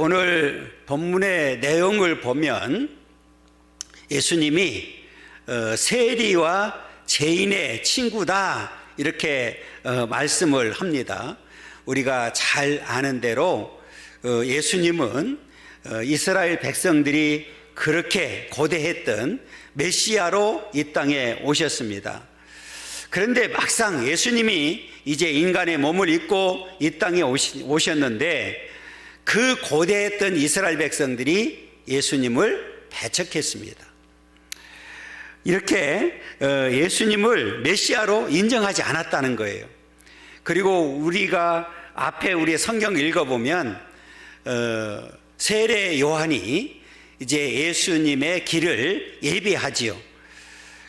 오늘 본문의 내용을 보면 예수님이 세리와 죄인의 친구다 이렇게 말씀을 합니다. 우리가 잘 아는 대로 예수님은 이스라엘 백성들이 그렇게 고대했던 메시아로 이 땅에 오셨습니다. 그런데 막상 예수님이 이제 인간의 몸을 입고 이 땅에 오셨는데 그 고대했던 이스라엘 백성들이 예수님을 배척했습니다. 이렇게 예수님을 메시아로 인정하지 않았다는 거예요. 그리고 우리가 앞에 우리 성경 읽어보면 세례 요한이 이제 예수님의 길을 예비하지요.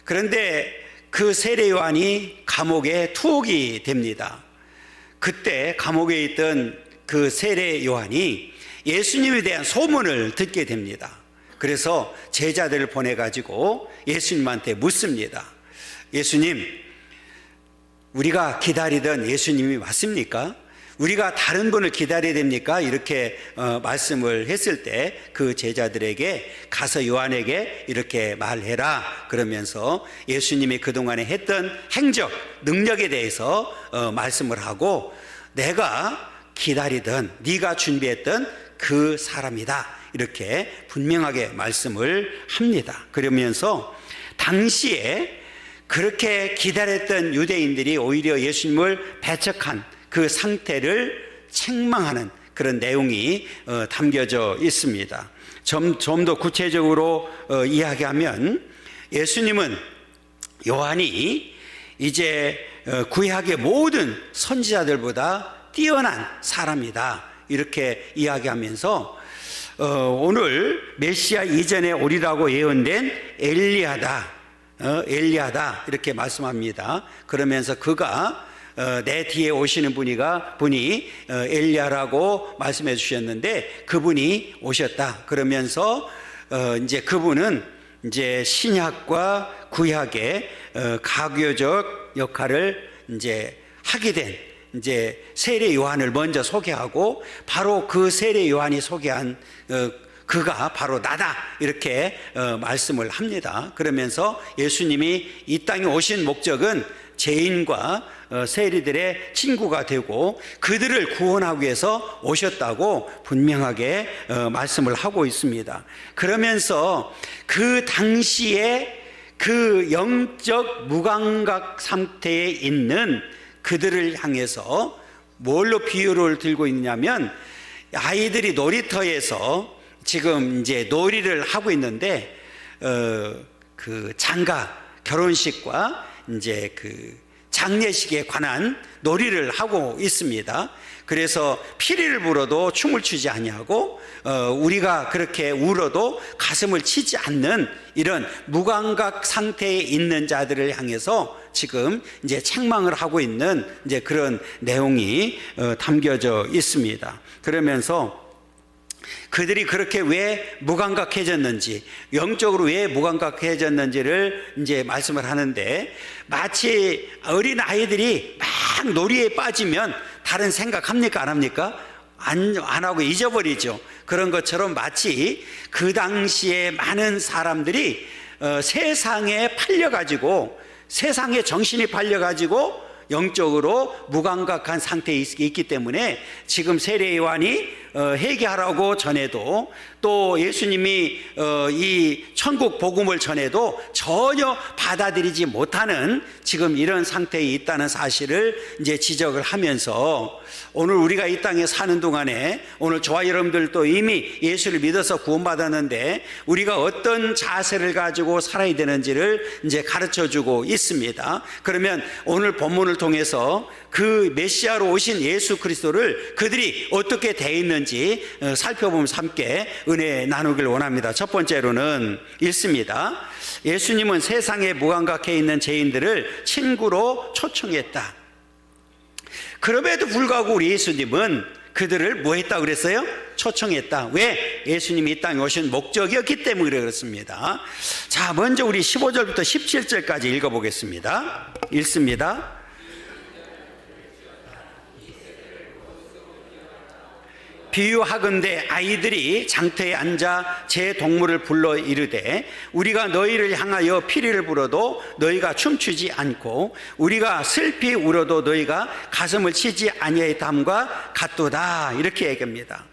그런데 그 세례 요한이 감옥에 투옥이 됩니다. 그때 감옥에 있던 그 세례 요한이 예수님에 대한 소문을 듣게 됩니다. 그래서 제자들을 보내가지고 예수님한테 묻습니다. 예수님, 우리가 기다리던 예수님이 맞습니까? 우리가 다른 분을 기다려야 됩니까? 이렇게 말씀을 했을 때 그 제자들에게 가서 요한에게 이렇게 말해라 그러면서 예수님이 그동안에 했던 행적, 능력에 대해서 말씀을 하고 내가 기다리던 네가 준비했던 그 사람이다 이렇게 분명하게 말씀을 합니다. 그러면서 당시에 그렇게 기다렸던 유대인들이 오히려 예수님을 배척한 그 상태를 책망하는 그런 내용이 담겨져 있습니다. 좀 더 구체적으로 이야기하면 예수님은 요한이 이제 구약의 모든 선지자들보다 뛰어난 사람이다 이렇게 이야기하면서 오늘 메시아 이전에 오리라고 예언된 엘리야다 이렇게 말씀합니다. 그러면서 그가 내 뒤에 오시는 분이 엘리야라고 말씀해 주셨는데 그분이 오셨다. 그러면서 이제 그분은 이제 신약과 구약의 가교적 역할을 이제 하게 된 이제 세례 요한을 먼저 소개하고 바로 그 세례 요한이 소개한 그가 바로 나다 이렇게 말씀을 합니다. 그러면서 예수님이 이 땅에 오신 목적은 죄인과 세리들의 친구가 되고 그들을 구원하기 위해서 오셨다고 분명하게 말씀을 하고 있습니다. 그러면서 그 당시에 그 영적 무감각 상태에 있는 그들을 향해서 뭘로 비유를 들고 있냐면 아이들이 놀이터에서 지금 이제 놀이를 하고 있는데 그 장가 결혼식과 이제 그 장례식에 관한 놀이를 하고 있습니다. 그래서 피리를 불어도 춤을 추지 아니하고 우리가 그렇게 울어도 가슴을 치지 않는 이런 무감각 상태에 있는 자들을 향해서 지금 이제 책망을 하고 있는 이제 그런 내용이 담겨져 있습니다. 그러면서 그들이 그렇게 왜 무감각해졌는지, 영적으로 왜 무감각해졌는지를 이제 말씀을 하는데 마치 어린 아이들이 막 놀이에 빠지면 다른 생각합니까? 안 합니까? 안 하고 잊어버리죠. 그런 것처럼 마치 그 당시에 많은 사람들이 세상에 팔려가지고 세상에 정신이 팔려가지고 영적으로 무감각한 상태에 있기 때문에 지금 세례 요한이 회개하라고 전해도 또 예수님이 이 천국 복음을 전해도 전혀 받아들이지 못하는 지금 이런 상태에 있다는 사실을 이제 지적을 하면서 오늘 우리가 이 땅에 사는 동안에 오늘 저와 여러분들도 이미 예수를 믿어서 구원받았는데 우리가 어떤 자세를 가지고 살아야 되는지를 이제 가르쳐 주고 있습니다. 그러면 오늘 본문을 통해서 그 메시아로 오신 예수 그리스도를 그들이 어떻게 돼 있는지 살펴보면서 함께 은혜 나누길 원합니다. 첫 번째로는 읽습니다. 예수님은 세상에 무감각해 있는 죄인들을 친구로 초청했다. 그럼에도 불구하고 우리 예수님은 그들을 뭐 했다고 그랬어요? 초청했다. 왜? 예수님이 이 땅에 오신 목적이었기 때문에 그렇습니다. 자, 먼저 우리 15절부터 17절까지 읽어보겠습니다. 읽습니다. 비유하건대 아이들이 장터에 앉아 제 동물을 불러 이르되 우리가 너희를 향하여 피리를 불어도 너희가 춤추지 않고 우리가 슬피 울어도 너희가 가슴을 치지 아니하였담과 같도다, 이렇게 얘기합니다.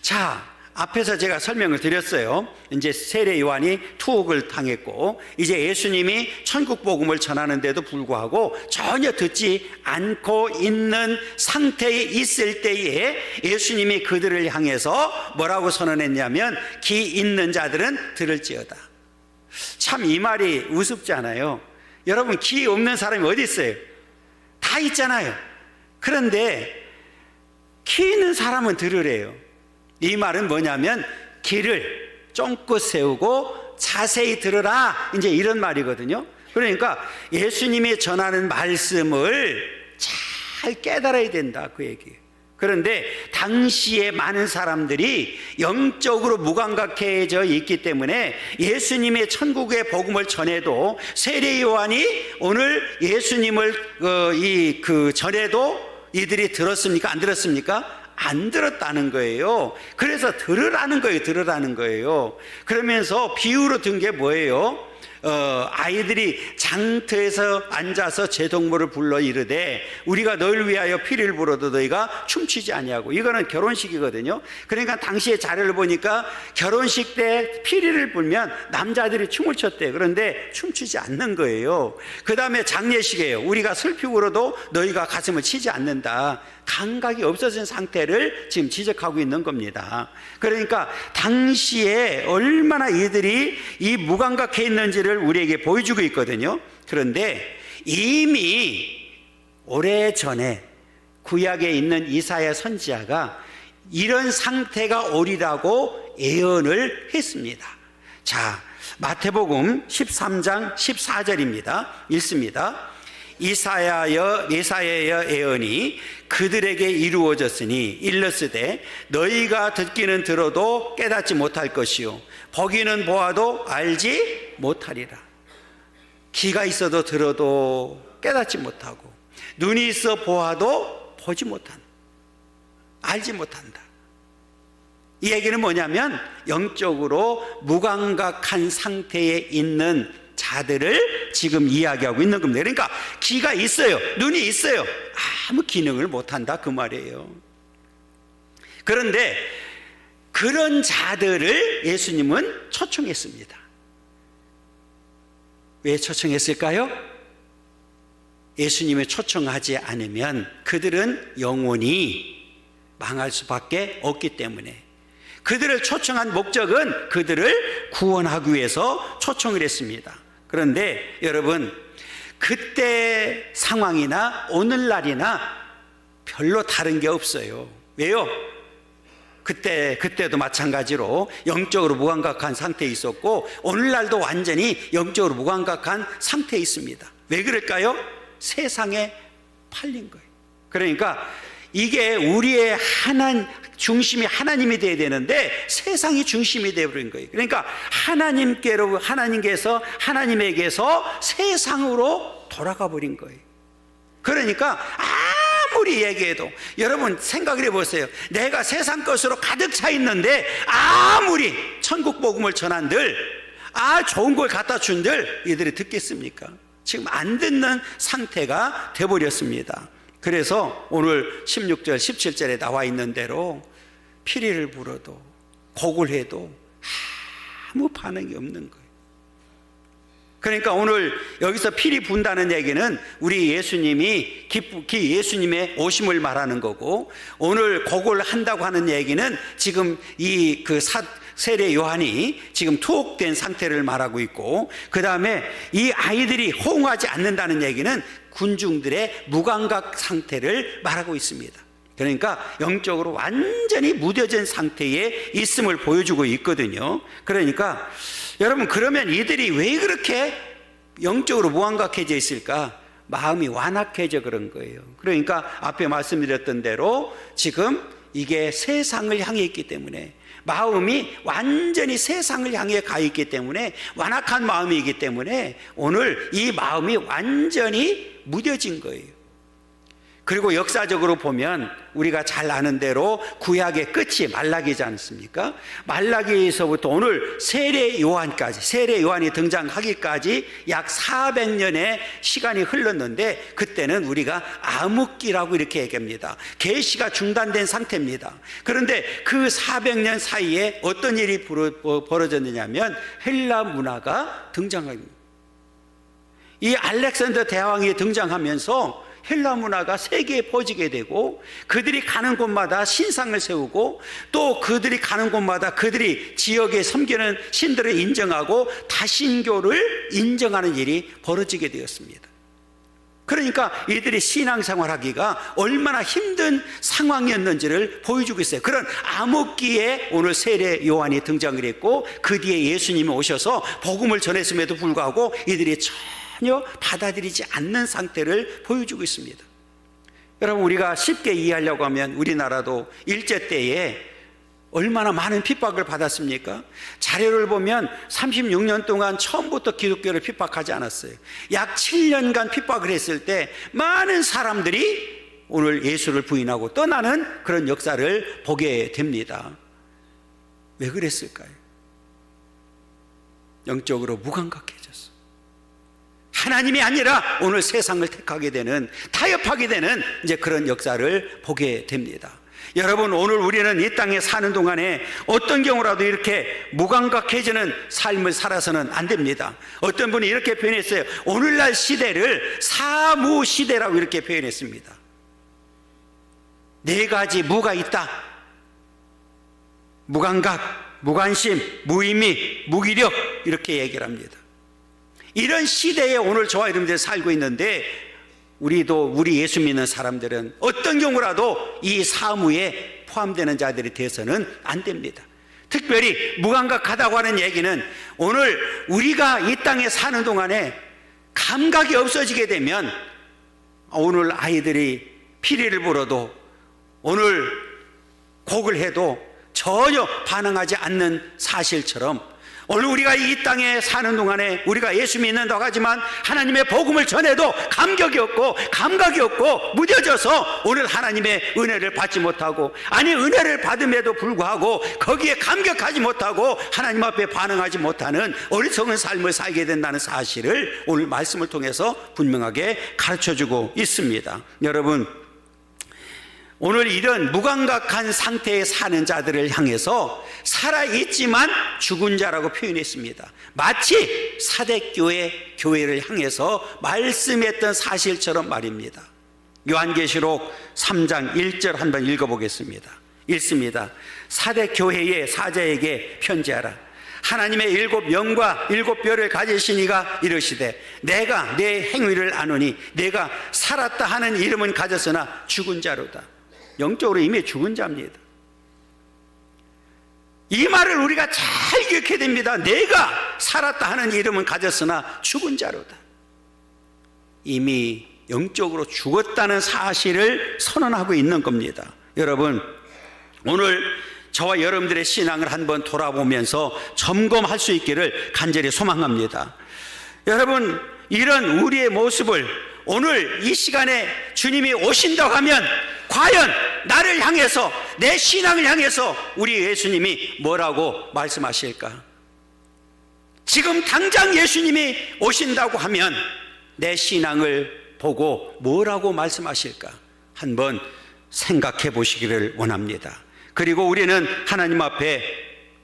자, 앞에서 제가 설명을 드렸어요. 이제 세례 요한이 투옥을 당했고 이제 예수님이 천국 복음을 전하는데도 불구하고 전혀 듣지 않고 있는 상태에 있을 때에 예수님이 그들을 향해서 뭐라고 선언했냐면 귀 있는 자들은 들을지어다. 참 이 말이 우습지 않아요? 여러분, 귀 없는 사람이 어디 있어요? 다 있잖아요. 그런데 귀 있는 사람은 들으래요. 이 말은 뭐냐면 귀를 쫑긋 세우고 자세히 들으라, 이제 이런 말이거든요. 그러니까 예수님이 전하는 말씀을 잘 깨달아야 된다, 그 얘기예요. 그런데 당시에 많은 사람들이 영적으로 무감각해져 있기 때문에 예수님의 천국의 복음을 전해도 세례 요한이 오늘 예수님을 전해도 이들이 들었습니까? 안 들었습니까? 안 들었다는 거예요. 그래서 들으라는 거예요. 들으라는 거예요. 그러면서 비유로 든 게 뭐예요? 아이들이 장터에서 앉아서 제 동물을 불러 이르되 우리가 너희를 위하여 피리를 불어도 너희가 춤추지 아니하고, 이거는 결혼식이거든요. 그러니까 당시의 자료를 보니까 결혼식 때 피리를 불면 남자들이 춤을 췄대요. 그런데 춤추지 않는 거예요. 그 다음에 장례식이에요. 우리가 슬피 울어도 너희가 가슴을 치지 않는다. 감각이 없어진 상태를 지금 지적하고 있는 겁니다. 그러니까 당시에 얼마나 이들이 이 무감각해 있는지를 우리에게 보여주고 있거든요. 그런데 이미 오래전에 구약에 있는 이사야 선지자가 이런 상태가 오리라고 예언을 했습니다. 자, 마태복음 13장 14절입니다. 읽습니다. 이사야여 예언이 그들에게 이루어졌으니 일렀으되 너희가 듣기는 들어도 깨닫지 못할 것이요 보기는 보아도 알지 못하리라. 귀가 있어도 들어도 깨닫지 못하고 눈이 있어 보아도 보지 못한다, 알지 못한다. 이 얘기는 뭐냐면 영적으로 무감각한 상태에 있는 자들을 지금 이야기하고 있는 겁니다. 그러니까 귀가 있어요, 눈이 있어요, 아무 기능을 못한다, 그 말이에요. 그런데 그런 자들을 예수님은 초청했습니다. 왜 초청했을까요? 예수님이 초청하지 않으면 그들은 영원히 망할 수밖에 없기 때문에 그들을 초청한 목적은 그들을 구원하기 위해서 초청을 했습니다. 그런데 여러분, 그때 상황이나 오늘날이나 별로 다른 게 없어요. 왜요? 그때도 마찬가지로 영적으로 무감각한 상태에 있었고 오늘날도 완전히 영적으로 무감각한 상태에 있습니다. 왜 그럴까요? 세상에 팔린 거예요. 그러니까 이게 우리의 중심이 하나님이 돼야 되는데 세상이 중심이 되어버린 거예요. 그러니까 하나님께서 하나님에게서 세상으로 돌아가 버린 거예요. 그러니까 아무리 얘기해도, 여러분 생각을 해보세요. 내가 세상 것으로 가득 차 있는데 아무리 천국 복음을 전한들, 좋은 걸 갖다 준들 이들이 듣겠습니까? 지금 안 듣는 상태가 돼버렸습니다. 그래서 오늘 16절 17절에 나와 있는 대로 피리를 불어도 곡을 해도 아무 반응이 없는 거예요. 그러니까 오늘 여기서 피리 분다는 얘기는 우리 예수님이 예수님의 오심을 말하는 거고, 오늘 곡을 한다고 하는 얘기는 지금 세례 요한이 지금 투옥된 상태를 말하고 있고, 그 다음에 이 아이들이 호응하지 않는다는 얘기는 군중들의 무감각 상태를 말하고 있습니다. 그러니까 영적으로 완전히 무뎌진 상태에 있음을 보여주고 있거든요. 그러니까 여러분, 그러면 이들이 왜 그렇게 영적으로 무감각해져 있을까? 마음이 완악해져 그런 거예요. 그러니까 앞에 말씀드렸던 대로 지금 이게 세상을 향해 있기 때문에, 마음이 완전히 세상을 향해 가 있기 때문에, 완악한 마음이기 때문에 오늘 이 마음이 완전히 무뎌진 거예요. 그리고 역사적으로 보면 우리가 잘 아는 대로 구약의 끝이 말라기지 않습니까? 말라기에서부터 오늘 세례 요한까지, 세례 요한이 등장하기까지 약 400년의 시간이 흘렀는데, 그때는 우리가 암흑기라고 이렇게 얘기합니다. 계시가 중단된 상태입니다. 그런데 그 400년 사이에 어떤 일이 벌어졌느냐면 헬라 문화가 등장합니다. 이 알렉산더 대왕이 등장하면서 헬라 문화가 세계에 퍼지게 되고, 그들이 가는 곳마다 신상을 세우고, 또 그들이 가는 곳마다 그들이 지역에 섬기는 신들을 인정하고 다신교를 인정하는 일이 벌어지게 되었습니다. 그러니까 이들이 신앙생활하기가 얼마나 힘든 상황이었는지를 보여주고 있어요. 그런 암흑기에 오늘 세례 요한이 등장을 했고, 그 뒤에 예수님이 오셔서 복음을 전했음에도 불구하고 이들이 전혀 받아들이지 않는 상태를 보여주고 있습니다. 여러분, 우리가 쉽게 이해하려고 하면 우리나라도 일제 때에 얼마나 많은 핍박을 받았습니까? 자료를 보면 36년 동안 처음부터 기독교를 핍박하지 않았어요. 약 7년간 핍박을 했을 때 많은 사람들이 오늘 예수를 부인하고 떠나는 그런 역사를 보게 됩니다. 왜 그랬을까요? 영적으로 무감각해졌어. 하나님이 아니라 오늘 세상을 택하게 되는, 타협하게 되는 이제 그런 역사를 보게 됩니다. 여러분, 오늘 우리는 이 땅에 사는 동안에 어떤 경우라도 이렇게 무감각해지는 삶을 살아서는 안 됩니다. 어떤 분이 이렇게 표현했어요. 오늘날 시대를 사무시대라고 이렇게 표현했습니다. 네 가지 무가 있다. 무감각, 무관심, 무의미, 무기력, 이렇게 얘기를 합니다. 이런 시대에 오늘 저와 여러분들이 살고 있는데, 우리 예수 믿는 사람들은 어떤 경우라도 이 사무에 포함되는 자들이 되어서는 안 됩니다. 특별히 무감각하다고 하는 얘기는 오늘 우리가 이 땅에 사는 동안에 감각이 없어지게 되면, 오늘 아이들이 피리를 불어도, 오늘 곡을 해도 전혀 반응하지 않는 사실처럼, 오늘 우리가 이 땅에 사는 동안에 우리가 예수 믿는다고 하지만 하나님의 복음을 전해도 감격이 없고 감각이 없고 무뎌져서 오늘 하나님의 은혜를 받지 못하고, 아니 은혜를 받음에도 불구하고 거기에 감격하지 못하고 하나님 앞에 반응하지 못하는 어리석은 삶을 살게 된다는 사실을 오늘 말씀을 통해서 분명하게 가르쳐주고 있습니다. 여러분, 오늘 이런 무감각한 상태에 사는 자들을 향해서 살아있지만 죽은 자라고 표현했습니다. 마치 사대교회 교회를 향해서 말씀했던 사실처럼 말입니다. 요한계시록 3장 1절 한번 읽어보겠습니다. 읽습니다. 사대교회의 사자에게 편지하라. 하나님의 7영과 7뼈를 가지신 이가 이르시되, 내가 내 행위를 아노니 내가 살았다 하는 이름은 가졌으나 죽은 자로다. 영적으로 이미 죽은 자입니다. 이 말을 우리가 잘 기억해야 됩니다. 내가 살았다 하는 이름은 가졌으나 죽은 자로다. 이미 영적으로 죽었다는 사실을 선언하고 있는 겁니다. 여러분, 오늘 저와 여러분들의 신앙을 한번 돌아보면서 점검할 수 있기를 간절히 소망합니다. 여러분, 이런 우리의 모습을 오늘 이 시간에 주님이 오신다고 하면 과연 나를 향해서, 내 신앙을 향해서 우리 예수님이 뭐라고 말씀하실까? 지금 당장 예수님이 오신다고 하면 내 신앙을 보고 뭐라고 말씀하실까? 한번 생각해 보시기를 원합니다. 그리고 우리는 하나님 앞에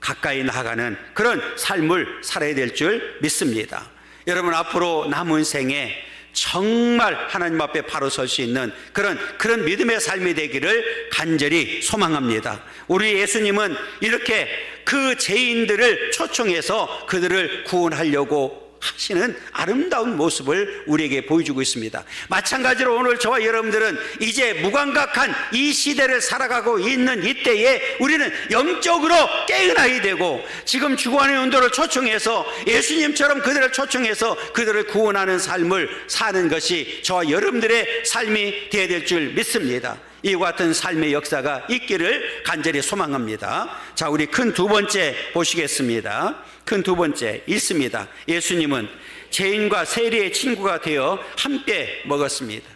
가까이 나아가는 그런 삶을 살아야 될 줄 믿습니다. 여러분, 앞으로 남은 생에 정말 하나님 앞에 바로 설 수 있는 그런 믿음의 삶이 되기를 간절히 소망합니다. 우리 예수님은 이렇게 그 죄인들을 초청해서 그들을 구원하려고 하시는 아름다운 모습을 우리에게 보여주고 있습니다. 마찬가지로 오늘 저와 여러분들은 이제 무감각한 이 시대를 살아가고 있는 이때에 우리는 영적으로 깨어나야 되고, 지금 주관의 운동을 초청해서 예수님처럼 그들을 초청해서 그들을 구원하는 삶을 사는 것이 저와 여러분들의 삶이 되어야 될 줄 믿습니다. 이와 같은 삶의 역사가 있기를 간절히 소망합니다. 자, 우리 큰 두 번째 보시겠습니다. 큰 두 번째 있습니다. 예수님은 죄인과 세리의 친구가 되어 함께 먹었습니다.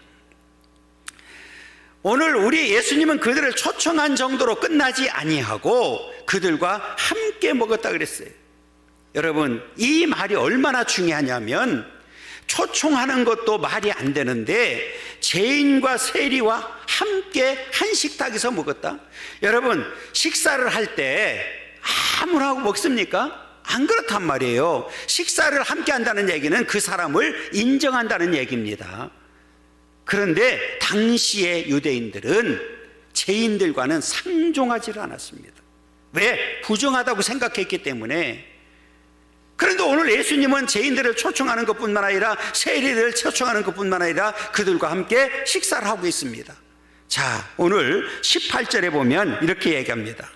오늘 우리 예수님은 그들을 초청한 정도로 끝나지 아니하고 그들과 함께 먹었다 그랬어요. 여러분, 이 말이 얼마나 중요하냐면 초청하는 것도 말이 안 되는데 죄인과 세리와 함께 한 식탁에서 먹었다. 여러분, 식사를 할 때 아무나 하고 먹습니까? 안 그렇단 말이에요. 식사를 함께 한다는 얘기는 그 사람을 인정한다는 얘기입니다. 그런데 당시의 유대인들은 죄인들과는 상종하지 않았습니다. 왜? 부정하다고 생각했기 때문에. 그런데 오늘 예수님은 죄인들을 초청하는 것뿐만 아니라 세리를 초청하는 것뿐만 아니라 그들과 함께 식사를 하고 있습니다. 자, 오늘 18절에 보면 이렇게 얘기합니다.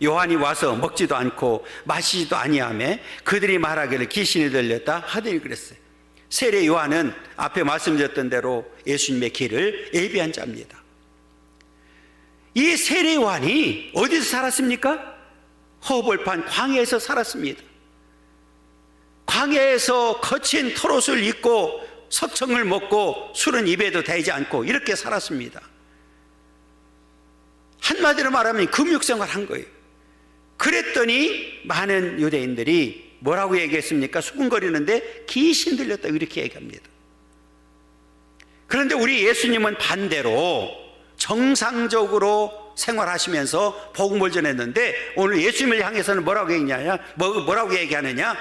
요한이 와서 먹지도 않고 마시지도 아니하며 그들이 말하기를 귀신이 들렸다 하더니 그랬어요. 세례 요한은 앞에 말씀드렸던 대로 예수님의 길을 예비한 자입니다. 이 세례 요한이 어디서 살았습니까? 허벌판 광야에서 살았습니다. 광야에서 거친 털옷을 입고 석청을 먹고 술은 입에도 대지 않고 이렇게 살았습니다. 한마디로 말하면 금육생활 한 거예요. 그랬더니 많은 유대인들이 뭐라고 얘기했습니까? 수군거리는데 귀신 들렸다 이렇게 얘기합니다. 그런데 우리 예수님은 반대로 정상적으로 생활하시면서 복음을 전했는데 오늘 예수님을 향해서는 뭐라고 얘기하느냐?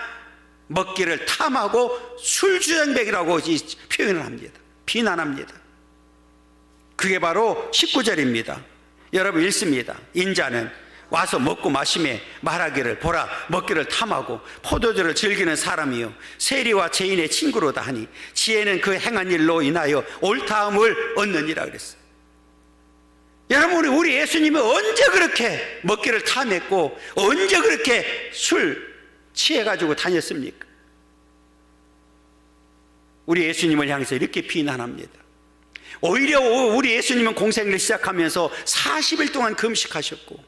먹기를 탐하고 술주정뱅이라고 표현을 합니다. 비난합니다. 그게 바로 19절입니다. 여러분 읽습니다. 인자는 와서 먹고 마시며 말하기를 보라 먹기를 탐하고 포도주를 즐기는 사람이요 세리와 죄인의 친구로다 하니 지혜는 그 행한 일로 인하여 옳다함을 얻느니라 그랬어요. 여러분, 우리 예수님이 언제 그렇게 먹기를 탐했고 언제 그렇게 술 취해가지고 다녔습니까? 우리 예수님을 향해서 이렇게 비난합니다. 오히려 우리 예수님은 공생을 시작하면서 40일 동안 금식하셨고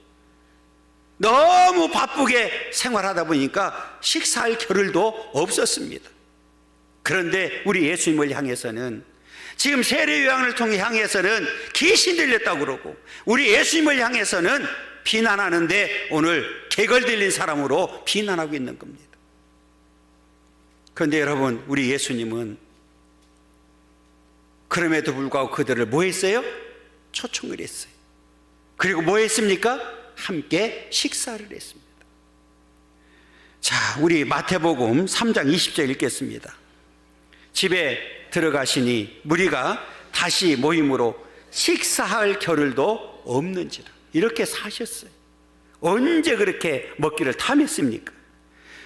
너무 바쁘게 생활하다 보니까 식사할 겨를도 없었습니다. 그런데 우리 예수님을 향해서는 지금 세례 요한을 통해 향해서는 귀신 들렸다고 그러고 우리 예수님을 향해서는 비난하는데 오늘 개걸 들린 사람으로 비난하고 있는 겁니다. 그런데 여러분, 우리 예수님은 그럼에도 불구하고 그들을 뭐 했어요? 초청을 했어요. 그리고 뭐 했습니까? 함께 식사를 했습니다. 자, 우리 마태복음 3장 20절 읽겠습니다. 집에 들어가시니 무리가 다시 모임으로 식사할 겨를도 없는지라. 이렇게 사셨어요. 언제 그렇게 먹기를 탐했습니까?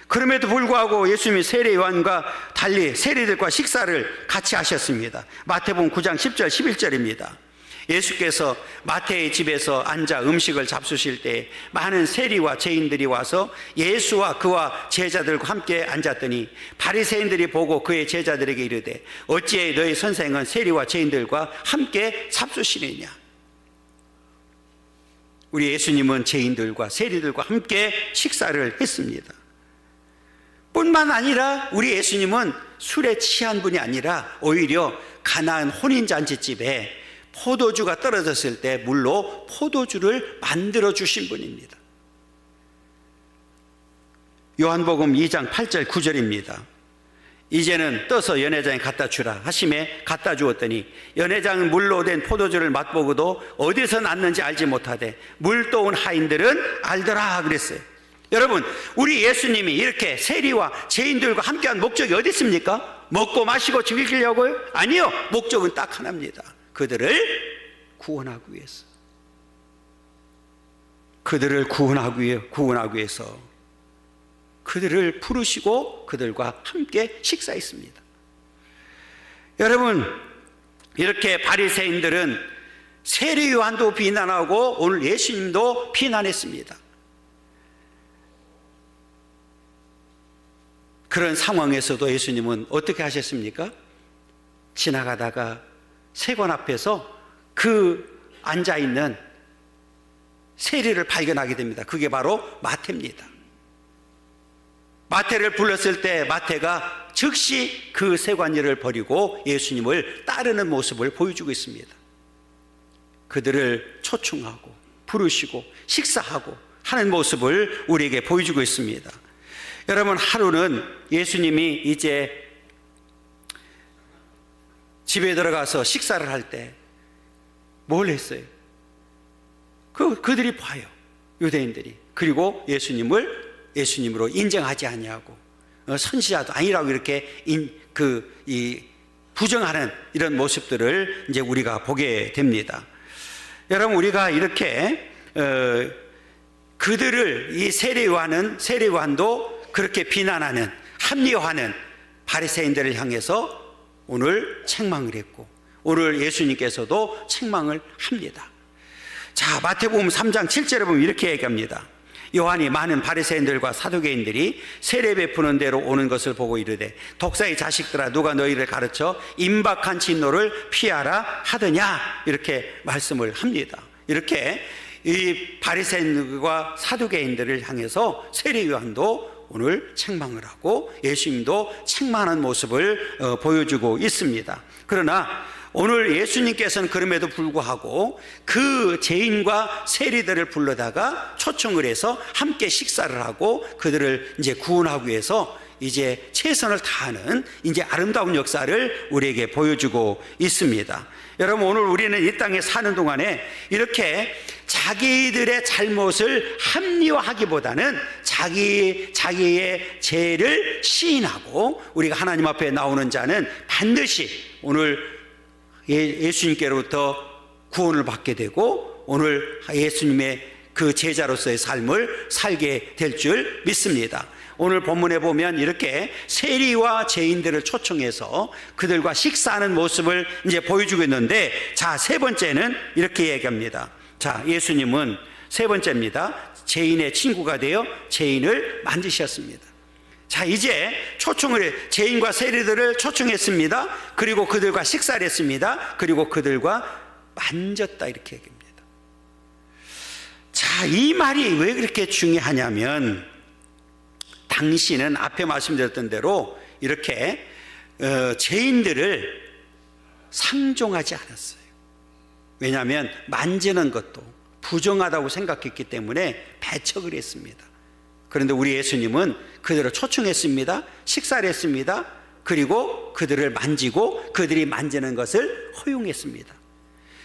그럼에도 불구하고 예수님이 세례 요한과 달리 세리들과 식사를 같이 하셨습니다. 마태복음 9장 10절 11절입니다. 예수께서 마태의 집에서 앉아 음식을 잡수실 때 많은 세리와 죄인들이 와서 예수와 그와 제자들과 함께 앉았더니 바리새인들이 보고 그의 제자들에게 이르되 어찌해 너희 선생은 세리와 죄인들과 함께 잡수시느냐. 우리 예수님은 죄인들과 세리들과 함께 식사를 했습니다. 뿐만 아니라 우리 예수님은 술에 취한 분이 아니라 오히려 가나안 혼인잔치집에 포도주가 떨어졌을 때 물로 포도주를 만들어 주신 분입니다. 요한복음 2장 8절 9절입니다. 이제는 떠서 연회장에 갖다 주라 하심에 갖다 주었더니 연회장은 물로 된 포도주를 맛보고도 어디서 났는지 알지 못하되 물 떠온 하인들은 알더라 그랬어요. 여러분, 우리 예수님이 이렇게 세리와 죄인들과 함께한 목적이 어디 있습니까? 먹고 마시고 즐기려고요? 아니요, 목적은 딱 하나입니다. 그들을 구원하기 위해서. 그들을 구원하기 위해서 그들을 부르시고 그들과 함께 식사했습니다. 여러분, 이렇게 바리새인들은 세례 요한도 비난하고 오늘 예수님도 비난했습니다. 그런 상황에서도 예수님은 어떻게 하셨습니까? 지나가다가 세관 앞에서 그 앉아있는 세리를 발견하게 됩니다. 그게 바로 마태입니다. 마태를 불렀을 때 마태가 즉시 그 세관 일을 버리고 예수님을 따르는 모습을 보여주고 있습니다. 그들을 초청하고 부르시고 식사하고 하는 모습을 우리에게 보여주고 있습니다. 여러분, 하루는 예수님이 이제 집에 들어가서 식사를 할 때 뭘 했어요? 그들이 봐요. 유대인들이. 그리고 예수님으로 인정하지 아니하고 선지자도 아니라고 이렇게 부정하는 이런 모습들을 이제 우리가 보게 됩니다. 여러분, 우리가 이렇게 그들을 이 세례요한도 그렇게 비난하는, 합리화하는 바리새인들을 향해서 오늘 책망을 했고, 오늘 예수님께서도 책망을 합니다. 자, 마태복음 3장 7절에 보면 이렇게 얘기합니다. 요한이 많은 바리새인들과 사두개인들이 세례 베푸는 대로 오는 것을 보고 이르되, 독사의 자식들아, 누가 너희를 가르쳐 임박한 진노를 피하라 하더냐, 이렇게 말씀을 합니다. 이렇게 이 바리새인들과 사두개인들을 향해서 세례 요한도 오늘 책망을 하고 예수님도 책망하는 모습을 보여주고 있습니다. 그러나 오늘 예수님께서는 그럼에도 불구하고 그 죄인과 세리들을 불러다가 초청을 해서 함께 식사를 하고 그들을 이제 구원하기 위해서 이제 최선을 다하는 이제 아름다운 역사를 우리에게 보여주고 있습니다. 여러분, 오늘 우리는 이 땅에 사는 동안에 이렇게 자기들의 잘못을 합리화하기보다는 자기의 죄를 시인하고, 우리가 하나님 앞에 나오는 자는 반드시 오늘 예수님께로부터 구원을 받게 되고 오늘 예수님의 그 제자로서의 삶을 살게 될 줄 믿습니다. 오늘 본문에 보면 이렇게 세리와 죄인들을 초청해서 그들과 식사하는 모습을 이제 보여주고 있는데, 자, 세 번째는 이렇게 얘기합니다. 자, 예수님은 세 번째입니다. 죄인의 친구가 되어 죄인을 만지셨습니다. 자, 이제 죄인과 세리들을 초청했습니다. 그리고 그들과 식사를 했습니다. 그리고 그들과 만졌다, 이렇게 얘기합니다. 자, 이 말이 왜 그렇게 중요하냐면, 당시는 앞에 말씀드렸던 대로 이렇게 죄인들을 상종하지 않았어요. 왜냐하면 만지는 것도 부정하다고 생각했기 때문에 배척을 했습니다. 그런데 우리 예수님은 그들을 초청했습니다. 식사를 했습니다. 그리고 그들을 만지고 그들이 만지는 것을 허용했습니다.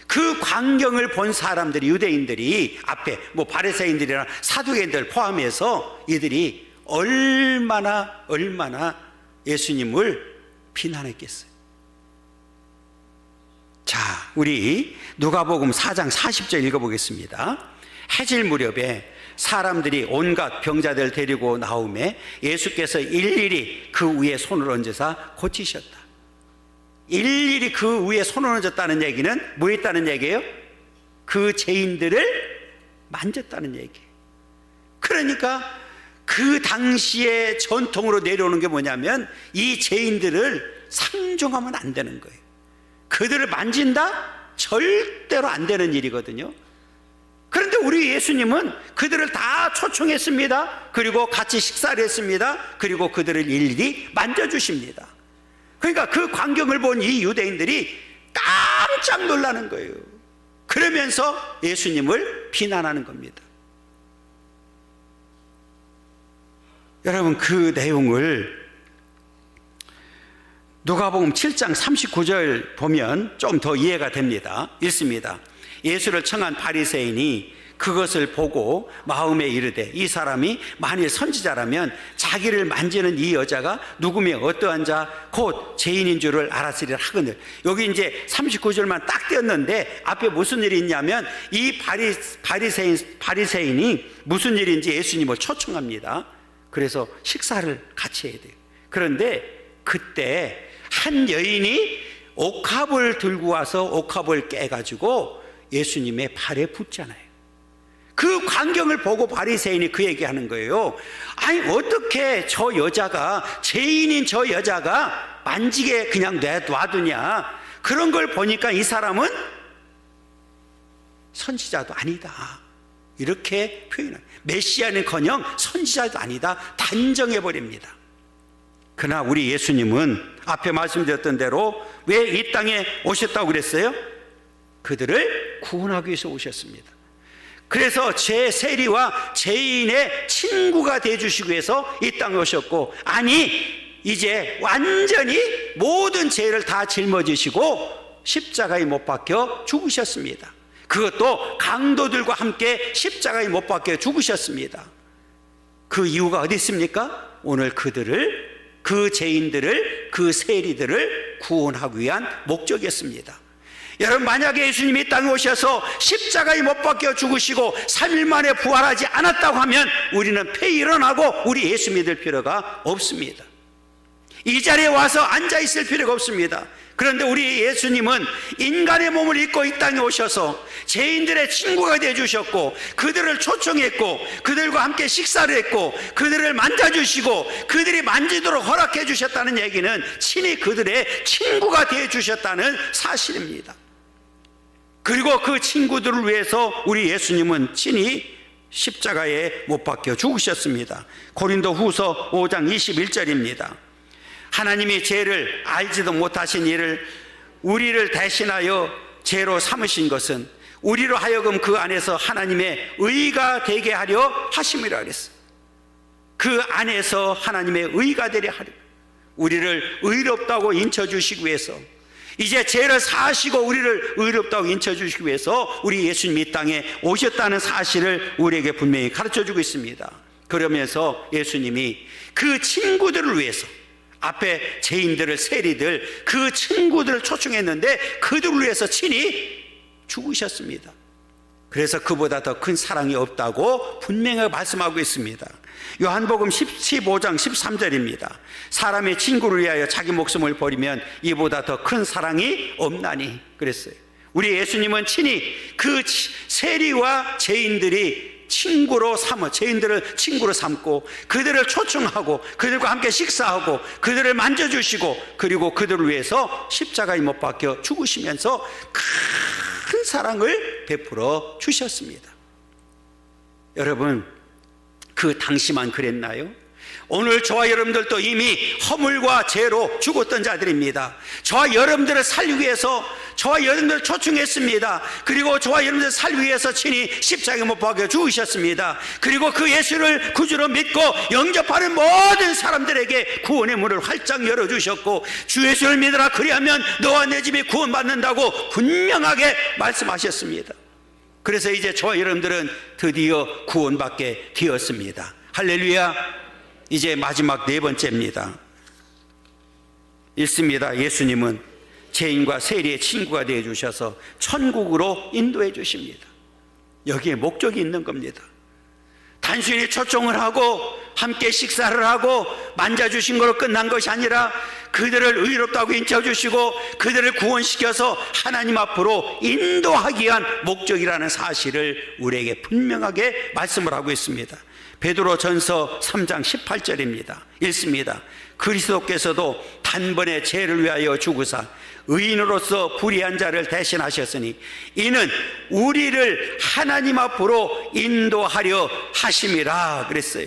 그 광경을 본 사람들이, 유대인들이 앞에 바리새인들이나 사두개인들 포함해서 이들이 얼마나 예수님을 비난했겠어요. 자, 우리 누가복음 4장 40절 읽어보겠습니다. 해질 무렵에 사람들이 온갖 병자들 데리고 나오매 예수께서 일일이 그 위에 손을 얹으사 고치셨다. 일일이 그 위에 손을 얹었다는 얘기는 뭐 했다는 얘기예요? 그 죄인들을 만졌다는 얘기예요. 그러니까 그 당시의 전통으로 내려오는 게 뭐냐면 이 죄인들을 상종하면 안 되는 거예요. 그들을 만진다? 절대로 안 되는 일이거든요. 그런데 우리 예수님은 그들을 다 초청했습니다. 그리고 같이 식사를 했습니다. 그리고 그들을 일일이 만져주십니다. 그러니까 그 광경을 본 이 유대인들이 깜짝 놀라는 거예요. 그러면서 예수님을 비난하는 겁니다. 여러분, 그 내용을 누가복음 7장 39절 보면 좀 더 이해가 됩니다. 읽습니다. 예수를 청한 바리새인이 그것을 보고 마음에 이르되, 이 사람이 만일 선지자라면 자기를 만지는 이 여자가 누구며 어떠한 자 곧 죄인인 줄을 알았으리라 하거늘. 여기 이제 39절만 딱 떼었는데 앞에 무슨 일이 있냐면, 이 바리새인이 무슨 일인지 예수님을 초청합니다. 그래서 식사를 같이 해야 돼요. 그런데 그때 한 여인이 옥합을 들고 와서 옥합을 깨가지고 예수님의 발에 붓잖아요. 그 광경을 보고 바리새인이 그 얘기하는 거예요. 아니, 어떻게 저 여자가, 죄인인 저 여자가 만지게 그냥 놔두냐. 그런 걸 보니까 이 사람은 선지자도 아니다, 이렇게 표현합니다. 메시아는커녕 선지자도 아니다, 단정해버립니다. 그러나 우리 예수님은 앞에 말씀드렸던 대로 왜 이 땅에 오셨다고 그랬어요? 그들을 구원하기 위해서 오셨습니다. 그래서 제 세리와 죄인의 친구가 되어주시기 위해서 이 땅에 오셨고, 아니 이제 완전히 모든 죄를 다 짊어지시고 십자가에 못 박혀 죽으셨습니다. 그것도 강도들과 함께 십자가에 못 박혀 죽으셨습니다. 그 이유가 어디 있습니까? 오늘 그들을, 그 죄인들을, 그 세리들을 구원하기 위한 목적이었습니다. 여러분, 만약에 예수님이 이 땅에 오셔서 십자가에 못 박혀 죽으시고 3일 만에 부활하지 않았다고 하면 우리는 폐 일어나고 우리 예수 믿을 필요가 없습니다. 이 자리에 와서 앉아 있을 필요가 없습니다. 그런데 우리 예수님은 인간의 몸을 입고 이 땅에 오셔서 죄인들의 친구가 되어주셨고, 그들을 초청했고, 그들과 함께 식사를 했고, 그들을 만져주시고 그들이 만지도록 허락해 주셨다는 얘기는 친히 그들의 친구가 되어주셨다는 사실입니다. 그리고 그 친구들을 위해서 우리 예수님은 친히 십자가에 못 박혀 죽으셨습니다. 고린도 후서 5장 21절입니다. 하나님이 죄를 알지도 못하신 이를 우리를 대신하여 죄로 삼으신 것은 우리로 하여금 그 안에서 하나님의 의가 되게 하려 하심이라 그랬어요. 그 안에서 하나님의 의가 되려 하려, 우리를 의롭다고 인쳐주시기 위해서, 이제 죄를 사하시고 우리를 의롭다고 인쳐주시기 위해서 우리 예수님이 이 땅에 오셨다는 사실을 우리에게 분명히 가르쳐주고 있습니다. 그러면서 예수님이 그 친구들을 위해서, 앞에 죄인들을, 세리들, 그 친구들을 초청했는데 그들을 위해서 친히 죽으셨습니다. 그래서 그보다 더 큰 사랑이 없다고 분명하게 말씀하고 있습니다. 요한복음 15장 13절입니다. 사람의 친구를 위하여 자기 목숨을 버리면 이보다 더 큰 사랑이 없나니 그랬어요. 우리 예수님은 친히 그 세리와 죄인들이 친구로 삼어, 죄인들을 친구로 삼고 그들을 초청하고 그들과 함께 식사하고 그들을 만져주시고, 그리고 그들을 위해서 십자가에 못 박혀 죽으시면서 큰 사랑을 베풀어 주셨습니다. 여러분, 그 당시만 그랬나요? 오늘 저와 여러분들도 이미 허물과 죄로 죽었던 자들입니다. 저와 여러분들을 살리기 위해서 저와 여러분들을 초청했습니다. 그리고 저와 여러분들을 살리기 위해서 친히 십자가에 못 박혀 죽으셨습니다. 그리고 그 예수를 구주로 믿고 영접하는 모든 사람들에게 구원의 문을 활짝 열어주셨고, 주 예수를 믿으라 그리하면 너와 내 집이 구원받는다고 분명하게 말씀하셨습니다. 그래서 이제 저와 여러분들은 드디어 구원받게 되었습니다. 할렐루야. 이제 마지막 네 번째입니다. 읽습니다. 예수님은 죄인과 세리의 친구가 되어 주셔서 천국으로 인도해 주십니다. 여기에 목적이 있는 겁니다. 단순히 초청을 하고 함께 식사를 하고 만져주신 걸로 끝난 것이 아니라 그들을 의롭다고 인쳐주시고 그들을 구원시켜서 하나님 앞으로 인도하기 위한 목적이라는 사실을 우리에게 분명하게 말씀을 하고 있습니다. 베드로 전서 3장 18절입니다. 읽습니다. 그리스도께서도 단번에 죄를 위하여 죽으사 의인으로서 불의한 자를 대신하셨으니 이는 우리를 하나님 앞으로 인도하려 하심이라 그랬어요.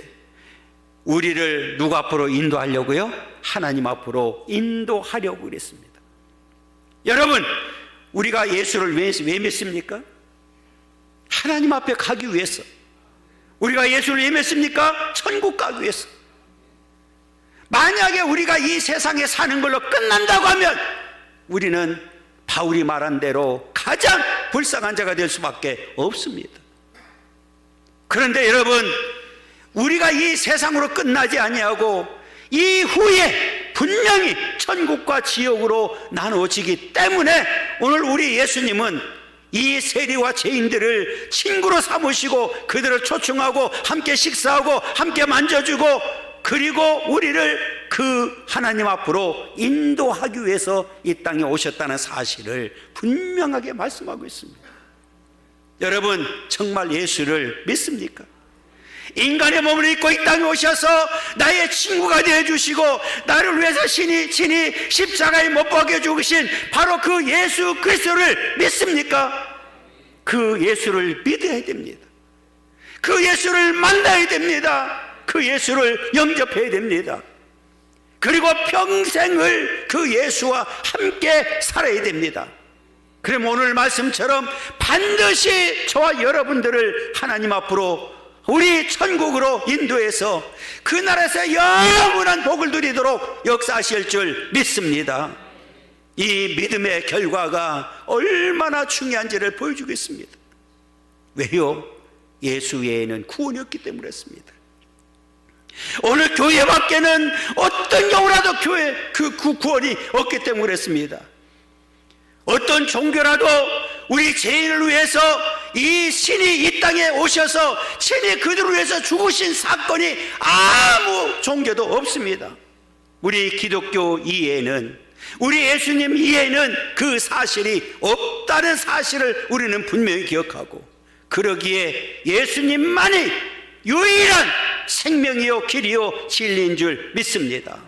우리를 누구 앞으로 인도하려고요? 하나님 앞으로 인도하려고 그랬습니다. 여러분, 우리가 예수를 왜 믿습니까? 하나님 앞에 가기 위해서. 우리가 예수를 왜 믿습니까? 천국 가기 위해서. 만약에 우리가 이 세상에 사는 걸로 끝난다고 하면 우리는 바울이 말한 대로 가장 불쌍한 자가 될 수밖에 없습니다. 그런데 여러분, 우리가 이 세상으로 끝나지 아니하고 이후에 분명히 천국과 지옥으로 나누어지기 때문에 오늘 우리 예수님은 이 세리와 죄인들을 친구로 삼으시고 그들을 초청하고 함께 식사하고 함께 만져주고 그리고 우리를 그 하나님 앞으로 인도하기 위해서 이 땅에 오셨다는 사실을 분명하게 말씀하고 있습니다. 여러분, 정말 예수를 믿습니까? 인간의 몸을 입고 이 땅에 오셔서 나의 친구가 되어주시고 나를 위해서 친히 십자가에 못 박혀 죽으신 바로 그 예수 그리스도를 믿습니까? 그 예수를 믿어야 됩니다. 그 예수를 만나야 됩니다. 그 예수를 영접해야 됩니다. 그리고 평생을 그 예수와 함께 살아야 됩니다. 그럼 오늘 말씀처럼 반드시 저와 여러분들을 하나님 앞으로 우리 천국으로 인도해서 그 나라에서 영원한 복을 누리도록 역사하실 줄 믿습니다. 이 믿음의 결과가 얼마나 중요한지를 보여주겠습니다. 왜요? 예수 외에는 구원이 없기 때문에 그렇습니다. 오늘 교회 밖에는 어떤 경우라도 교회 그 구원이 없기 때문에 그렇습니다. 어떤 종교라도 우리 죄인을 위해서 이 신이 이 땅에 오셔서 신이 그들을 위해서 죽으신 사건이 아무 종교도 없습니다. 우리 기독교 이해에는, 우리 예수님 이해에는 그 사실이 없다는 사실을 우리는 분명히 기억하고, 그러기에 예수님만이 유일한 생명이요 길이요 진리인 줄 믿습니다.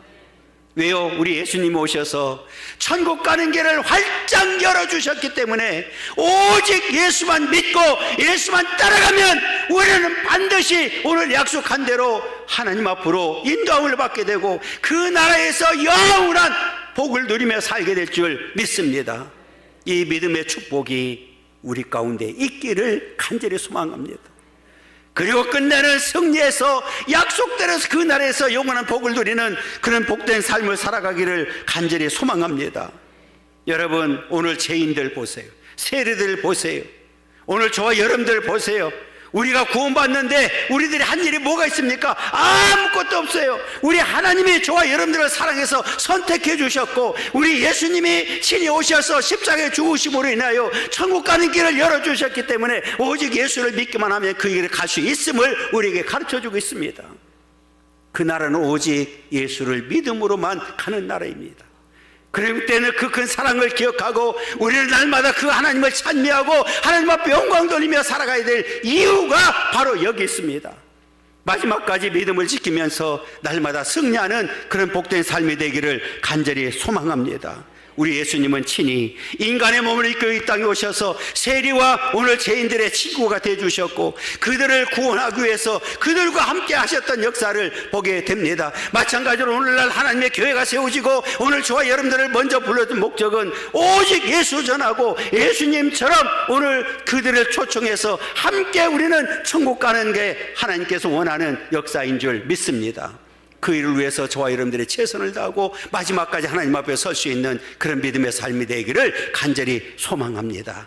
왜요? 우리 예수님 오셔서 천국 가는 길을 활짝 열어주셨기 때문에 오직 예수만 믿고 예수만 따라가면 우리는 반드시 오늘 약속한 대로 하나님 앞으로 인도함을 받게 되고 그 나라에서 영원한 복을 누리며 살게 될 줄 믿습니다. 이 믿음의 축복이 우리 가운데 있기를 간절히 소망합니다. 그리고 끝내는 승리에서 약속대로 그 나라에서 영원한 복을 누리는 그런 복된 삶을 살아가기를 간절히 소망합니다. 여러분, 오늘 죄인들 보세요. 세리들 보세요. 오늘 저와 여러분들 보세요. 우리가 구원받는데 우리들이 한 일이 뭐가 있습니까? 아무것도 없어요. 우리 하나님이 저와 여러분들을 사랑해서 선택해 주셨고, 우리 예수님이 친히 오셔서 십자가에 죽으심으로 인하여 천국 가는 길을 열어주셨기 때문에 오직 예수를 믿기만 하면 그 길을 갈 수 있음을 우리에게 가르쳐주고 있습니다. 그 나라는 오직 예수를 믿음으로만 가는 나라입니다. 그럴 때는 그 큰 사랑을 기억하고 우리는 날마다 그 하나님을 찬미하고 하나님 앞에 영광 돌리며 살아가야 될 이유가 바로 여기 있습니다. 마지막까지 믿음을 지키면서 날마다 승리하는 그런 복된 삶이 되기를 간절히 소망합니다. 우리 예수님은 친히 인간의 몸을 입고 이 땅에 오셔서 세리와 오늘 죄인들의 친구가 되어주셨고 그들을 구원하기 위해서 그들과 함께 하셨던 역사를 보게 됩니다. 마찬가지로 오늘날 하나님의 교회가 세워지고 오늘 저와 여러분들을 먼저 불러준 목적은 오직 예수 전하고 예수님처럼 오늘 그들을 초청해서 함께 우리는 천국 가는 게 하나님께서 원하는 역사인 줄 믿습니다. 그 일을 위해서 저와 여러분들이 최선을 다하고 마지막까지 하나님 앞에 설 수 있는 그런 믿음의 삶이 되기를 간절히 소망합니다.